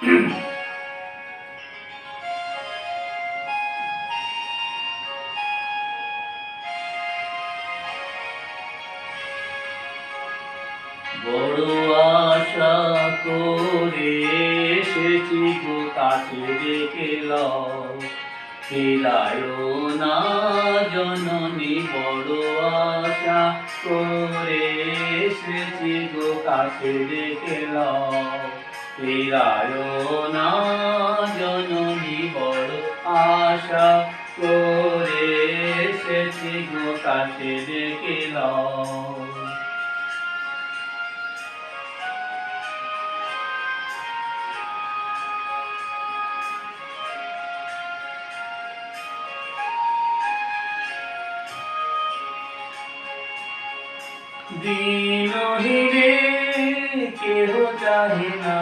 বড় আশা করে এসেছি গো কাছে ডেকে লও, ফিরায় না জননী। বড় আশা করে এসেছি গো কাছে ডেকে লও, ফিরায় না জননী। বড় আশা করে এসেছি গো কাছে ডেকে লও। দীনহীনে কেহ চাহে না